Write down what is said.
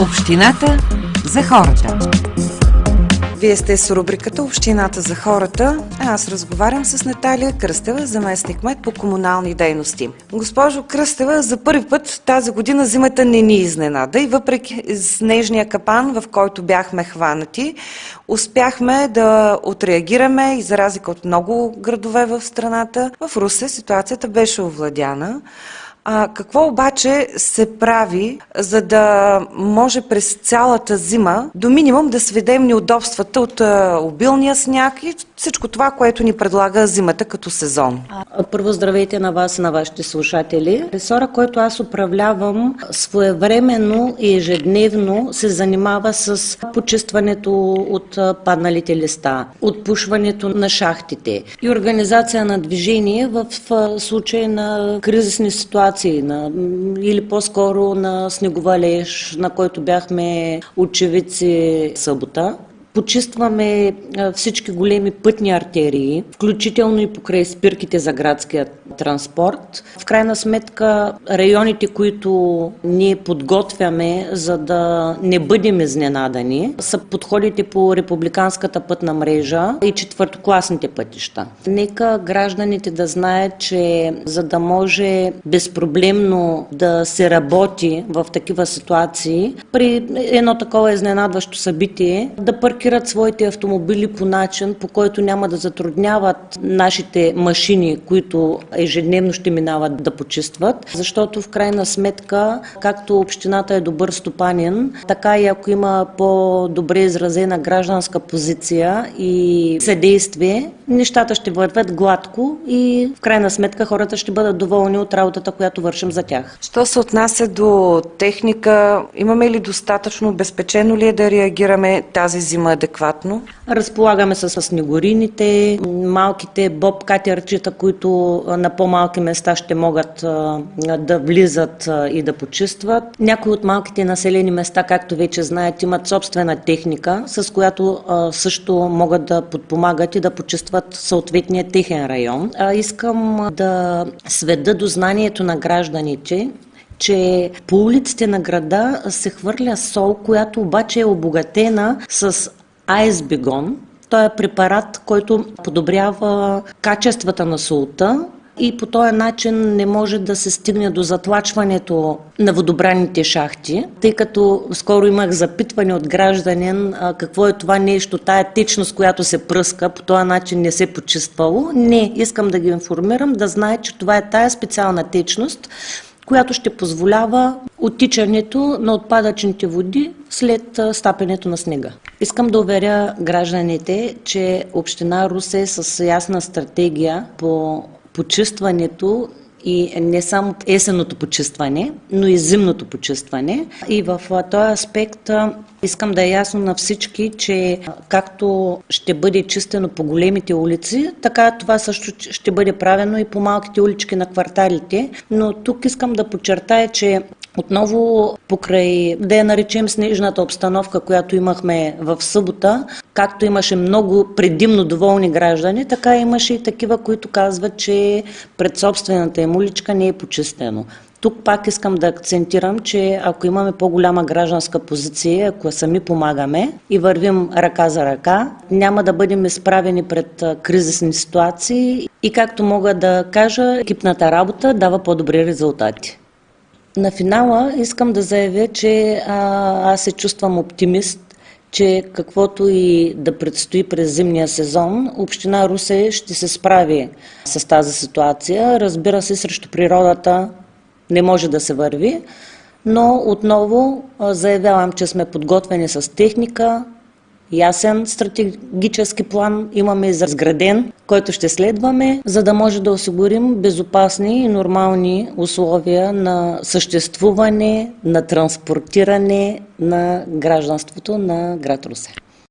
Общината за хората. Вие сте с рубриката Общината за хората. Аз разговарям с Наталия Кръстева, заместник-кмет по комунални дейности. Госпожо Кръстева, за първи път тази година зимата не ни изненада и въпреки снежния капан, в който бяхме хванати, успяхме да отреагираме и за разлика от много градове в страната, в Русе ситуацията беше овладяна. Какво обаче се прави, за да може през цялата зима до минимум да сведем неудобствата от обилния сняг и всичко това, което ни предлага зимата като сезон? Първо здравейте на вас и на вашите слушатели. Ресора, който аз управлявам, своевременно и ежедневно се занимава с почистването от падналите листа, отпушването на шахтите и организация на движение в случай на кризисни ситуации, или по-скоро на снеговалеж, на който бяхме очевидци събота. Почистваме всички големи пътни артерии, включително и покрай спирките за градския транспорт. В крайна сметка районите, които ние подготвяме, за да не бъдем изненадани, са подходите по републиканската пътна мрежа и четвъртокласните пътища. Нека гражданите да знаят, че за да може безпроблемно да се работи в такива ситуации, при едно такова изненадващо събитие, да паркират своите автомобили по начин, по който няма да затрудняват нашите машини, които ежедневно ще минават да почистват, защото в крайна сметка, както общината е добър стопанин, така и ако има по-добре изразена гражданска позиция и съдействие, нещата ще вървят гладко и в крайна сметка хората ще бъдат доволни от работата, която вършим за тях. Що се отнася до техника, имаме ли достатъчно, обезпечено ли е да реагираме тази зима адекватно? Разполагаме с снегорините, малките боб-катерчета, които на по-малки места ще могат да влизат и да почистват. Някои от малките населени места, както вече знаят, имат собствена техника, с която също могат да подпомагат и да почистват съответния техен район. Искам да сведа до знанието на гражданите, че по улиците на града се хвърля сол, която обаче е обогатена с айсбегон. Той е препарат, който подобрява качествата на солта и по този начин не може да се стигне до затлачването на водобранните шахти, тъй като скоро имах запитване от гражданин какво е това нещо, тая течност, която се пръска, по този начин не се почиствало. Не, искам да ги информирам, да знаят, че това е тая специална течност, която ще позволява оттичането на отпадъчните води след стапянето на снега. Искам да уверя гражданите, че община Русе е с ясна стратегия по почистването и не само есенното почистване, но и зимното почистване. И в този аспект искам да е ясно на всички, че както ще бъде чистено по големите улици, така това също ще бъде правено и по малките улички на кварталите. Но тук искам да подчертая, че отново покрай, да я наречем снежната обстановка, която имахме в събота, както имаше много предимно доволни граждани, така имаше и такива, които казват, че пред собствената им уличка не е почистено. Тук пак искам да акцентирам, че ако имаме по-голяма гражданска позиция, ако сами помагаме и вървим ръка за ръка, няма да бъдем изправени пред кризисни ситуации и както мога да кажа, екипната работа дава по-добри резултати. На финала искам да заявя, че аз се чувствам оптимист, че каквото и да предстои през зимния сезон, община Русе ще се справи с тази ситуация. Разбира се, срещу природата не може да се върви, но отново заявявам, че сме подготвени с техника, ясен стратегически план имаме изграден, който ще следваме, за да може да осигурим безопасни и нормални условия на съществуване, на транспортиране на гражданството на град Русе.